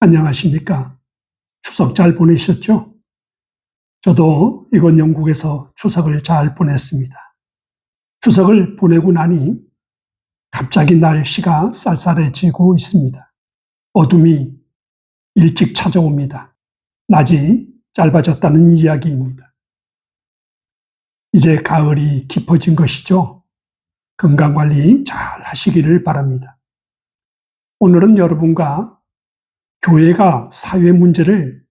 안녕하십니까? 추석 잘 보내셨죠? 저도 이곳 영국에서 추석을 잘 보냈습니다. 추석을 보내고 나니 갑자기 날씨가 쌀쌀해지고 있습니다. 어둠이 일찍 찾아옵니다. 낮이 짧아졌다는 이야기입니다. 이제 가을이 깊어진 것이죠. 건강관리 잘 하시기를 바랍니다. 오늘은 여러분과 교회가 사회 문제를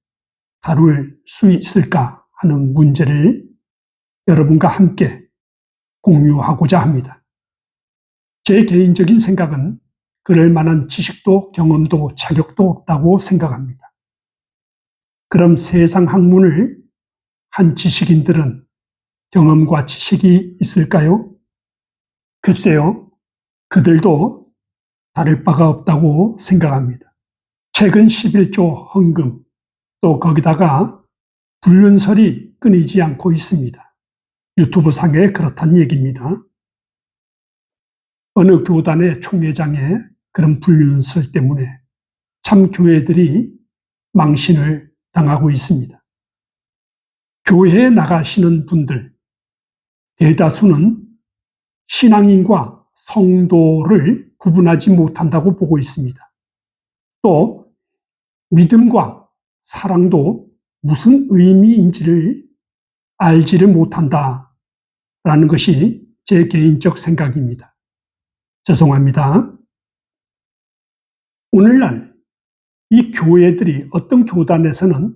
다룰 수 있을까 하는 문제를 여러분과 함께 공유하고자 합니다. 제 개인적인 생각은 그럴 만한 지식도 경험도 자격도 없다고 생각합니다. 그럼 세상 학문을 한 지식인들은 경험과 지식이 있을까요? 글쎄요, 그들도 다를 바가 없다고 생각합니다. 최근 11조 헌금, 또 거기다가 불륜설이 끊이지 않고 있습니다. 유튜브 상에 그렇다는 얘기입니다. 어느 교단의 총회장에 그런 불륜설 때문에 참 교회들이 망신을 당하고 있습니다. 교회에 나가시는 분들 대다수는 신앙인과 성도를 구분하지 못한다고 보고 있습니다. 또 믿음과 사랑도 무슨 의미인지를 알지를 못한다라는 것이 제 개인적 생각입니다. 죄송합니다. 오늘날 이 교회들이 어떤 교단에서는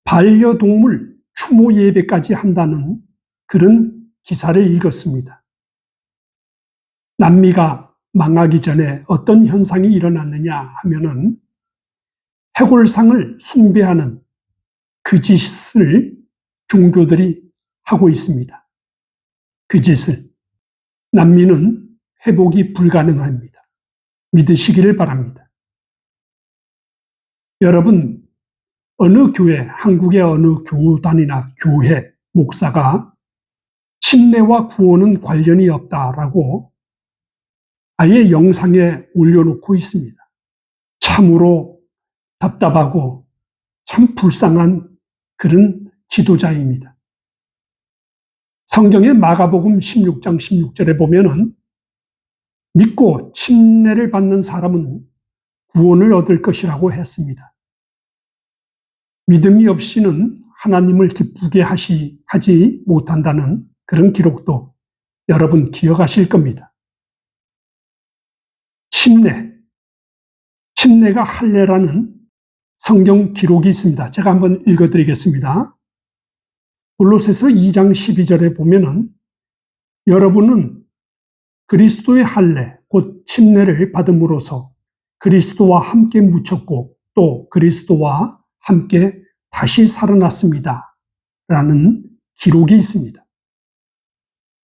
반려동물 추모 예배까지 한다는 그런 기사를 읽었습니다. 남미가 망하기 전에 어떤 현상이 일어났느냐 하면은 해골상을 숭배하는 그 짓을 종교들이 하고 있습니다. 그 짓을. 남미는 회복이 불가능합니다. 믿으시기를 바랍니다. 여러분, 어느 교회, 한국의 어느 교단이나 교회, 목사가 침례와 구원은 관련이 없다라고 아예 영상에 올려놓고 있습니다. 참으로 답답하고 참 불쌍한 그런 지도자입니다. 성경의 마가복음 16장 16절에 보면은 믿고 침례를 받는 사람은 구원을 얻을 것이라고 했습니다. 믿음이 없이는 하나님을 기쁘게 하지 못한다는 그런 기록도 여러분 기억하실 겁니다. 침례가 할례라는 성경 기록이 있습니다. 제가 한번 읽어드리겠습니다. 골로새서 2장 12절에 보면은 여러분은 그리스도의 할례, 곧 침례를 받음으로써 그리스도와 함께 묻혔고 또 그리스도와 함께 다시 살아났습니다. 라는 기록이 있습니다.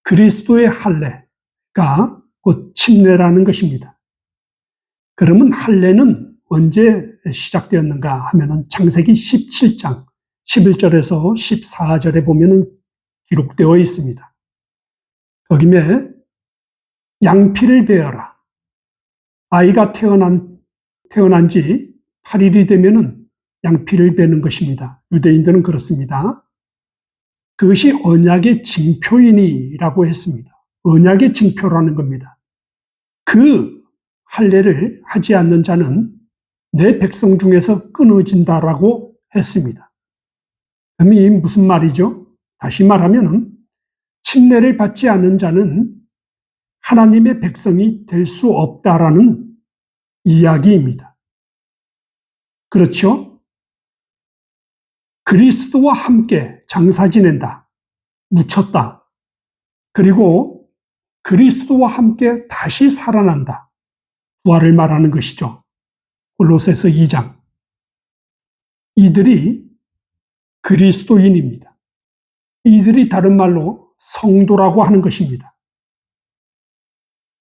그리스도의 할례가 곧 침례라는 것입니다. 그러면 할례는 언제 시작되었는가 하면은 창세기 17장 11절에서 14절에 보면은 기록되어 있습니다. 거기에 양피를 베어라. 아이가 태어난 지 8일이 되면은 양피를 베는 것입니다. 유대인들은 그렇습니다. 그것이 언약의 징표이니라고 했습니다. 언약의 징표라는 겁니다. 그 할례를 하지 않는 자는 내 백성 중에서 끊어진다라고 했습니다. 그럼 이 무슨 말이죠? 다시 말하면 침례를 받지 않는 자는 하나님의 백성이 될 수 없다라는 이야기입니다. 그렇죠? 그리스도와 함께 장사 지낸다, 묻혔다, 그리고 그리스도와 함께 다시 살아난다, 부활을 말하는 것이죠. 골로새서 2장. 이들이 그리스도인입니다. 이들이 다른 말로 성도라고 하는 것입니다.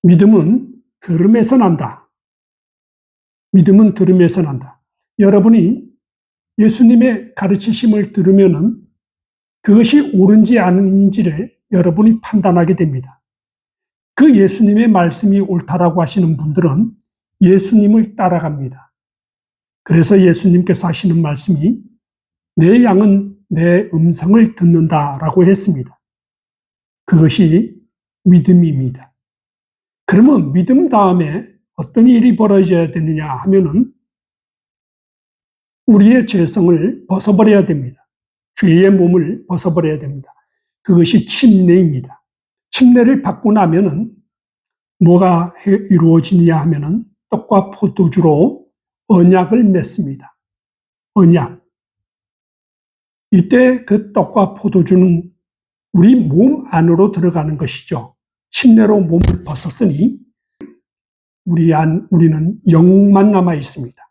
믿음은 들음에서 난다. 믿음은 들음에서 난다. 여러분이 예수님의 가르치심을 들으면은 그것이 옳은지 아닌지를 여러분이 판단하게 됩니다. 그 예수님의 말씀이 옳다라고 하시는 분들은 예수님을 따라갑니다. 그래서 예수님께서 하시는 말씀이 내 양은 내 음성을 듣는다라고 했습니다. 그것이 믿음입니다. 그러면 믿음 다음에 어떤 일이 벌어져야 되느냐 하면은 우리의 죄성을 벗어버려야 됩니다. 죄의 몸을 벗어버려야 됩니다. 그것이 침례입니다. 침례를 받고 나면은 뭐가 이루어지냐 하면은 떡과 포도주로 언약을 맺습니다. 언약. 이때 그 떡과 포도주는 우리 몸 안으로 들어가는 것이죠. 침례로 몸을 벗었으니 우리는 영만 남아 있습니다.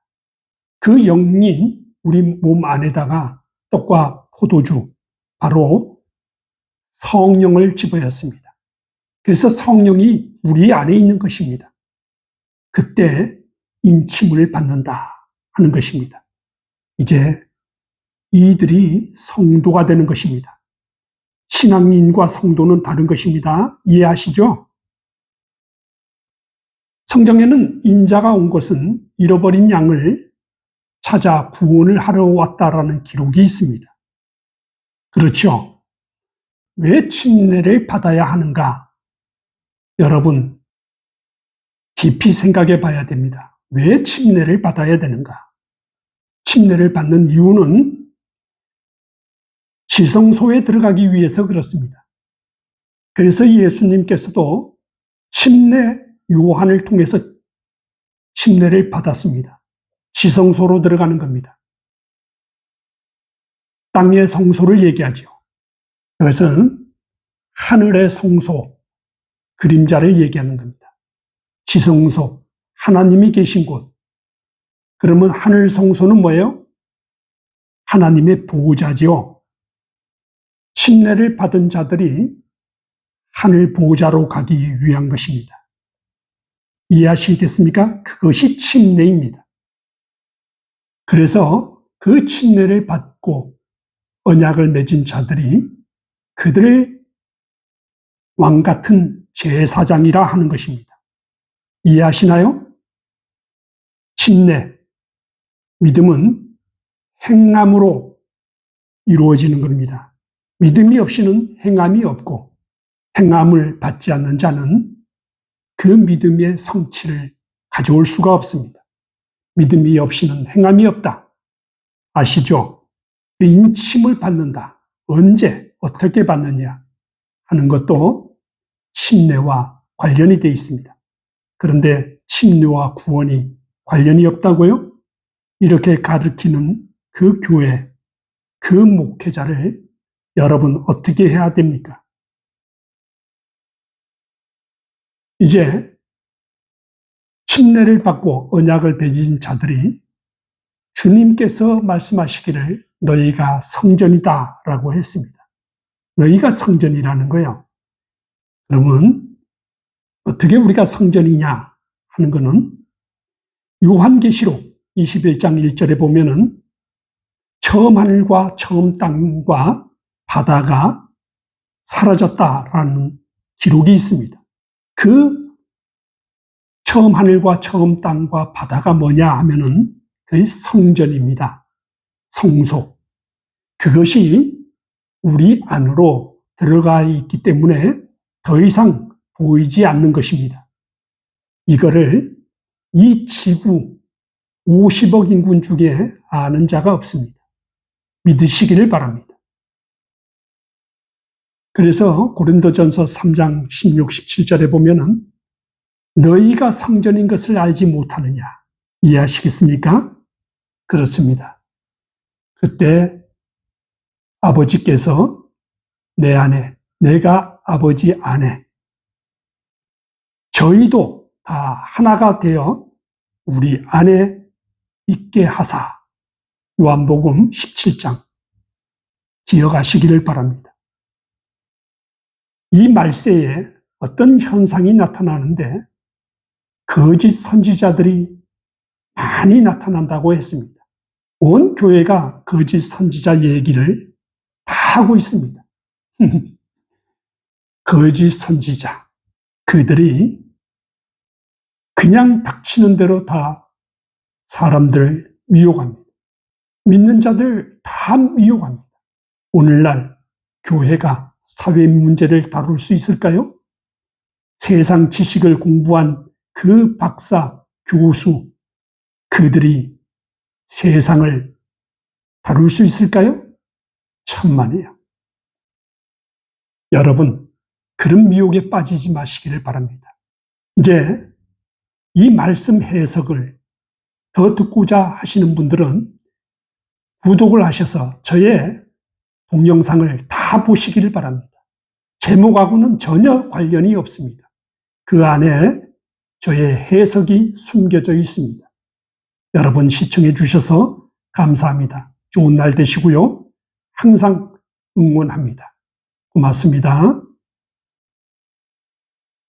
그 영인 우리 몸 안에다가 떡과 포도주, 바로 성령을 집어였습니다. 그래서 성령이 우리 안에 있는 것입니다. 그때 인침을 받는다 하는 것입니다. 이제 이들이 성도가 되는 것입니다. 신앙인과 성도는 다른 것입니다. 이해하시죠? 성경에는 인자가 온 것은 잃어버린 양을 찾아 구원을 하러 왔다라는 기록이 있습니다. 그렇죠? 왜 침례를 받아야 하는가? 여러분, 깊이 생각해 봐야 됩니다. 왜 침례를 받아야 되는가? 침례를 받는 이유는 지성소에 들어가기 위해서 그렇습니다. 그래서 예수님께서도 침례 요한을 통해서 침례를 받았습니다. 지성소로 들어가는 겁니다. 땅의 성소를 얘기하죠. 그것은 하늘의 성소, 그림자를 얘기하는 겁니다. 지성소, 하나님이 계신 곳. 그러면 하늘 성소는 뭐예요? 하나님의 보호자지요. 침례를 받은 자들이 하늘 보호자로 가기 위한 것입니다. 이해하시겠습니까? 그것이 침례입니다. 그래서 그 침례를 받고 언약을 맺은 자들이 그들을 왕같은 제사장이라 하는 것입니다. 이해하시나요? 침례, 믿음은 행함으로 이루어지는 겁니다. 믿음이 없이는 행함이 없고, 행함을 받지 않는 자는 그 믿음의 성취를 가져올 수가 없습니다. 믿음이 없이는 행함이 없다. 아시죠? 인침을 받는다. 언제, 어떻게 받느냐 하는 것도 침례와 관련이 되어 있습니다. 그런데 침례와 구원이 관련이 없다고요? 이렇게 가르치는 그 교회, 그 목회자를 여러분 어떻게 해야 됩니까? 이제 침례를 받고 언약을 맺은 자들이 주님께서 말씀하시기를 너희가 성전이다 라고 했습니다. 너희가 성전이라는 거예요. 그러면 어떻게 우리가 성전이냐 하는 것은 요한계시록 21장 1절에 보면은 처음 하늘과 처음 땅과 바다가 사라졌다라는 기록이 있습니다. 그 처음 하늘과 처음 땅과 바다가 뭐냐 하면은 그게 성전입니다. 성소. 그것이 우리 안으로 들어가 있기 때문에 더 이상 보이지 않는 것입니다. 이거를 이 지구 50억 인구 중에 아는 자가 없습니다. 믿으시기를 바랍니다. 그래서 고린도전서 3장 16, 17절에 보면은 너희가 성전인 것을 알지 못하느냐. 이해하시겠습니까? 그렇습니다. 그때 아버지께서 내 안에, 내가 아버지 안에, 저희도 다 하나가 되어 우리 안에 있게 하사. 요한복음 17장 기억하시기를 바랍니다. 이 말세에 어떤 현상이 나타나는데 거짓 선지자들이 많이 나타난다고 했습니다. 온 교회가 거짓 선지자 얘기를 다 하고 있습니다. 거짓 선지자. 그들이 그냥 닥치는 대로 다 사람들을 미혹합니다. 믿는 자들 다 미혹합니다. 오늘날 교회가 사회 문제를 다룰 수 있을까요? 세상 지식을 공부한 그 박사, 교수, 그들이 세상을 다룰 수 있을까요? 천만에요. 여러분, 그런 미혹에 빠지지 마시기를 바랍니다. 이제 이 말씀 해석을 더 듣고자 하시는 분들은 구독을 하셔서 저의 동영상을 다 보시기를 바랍니다. 제목하고는 전혀 관련이 없습니다. 그 안에 저의 해석이 숨겨져 있습니다. 여러분 시청해 주셔서 감사합니다. 좋은 날 되시고요. 항상 응원합니다. 고맙습니다.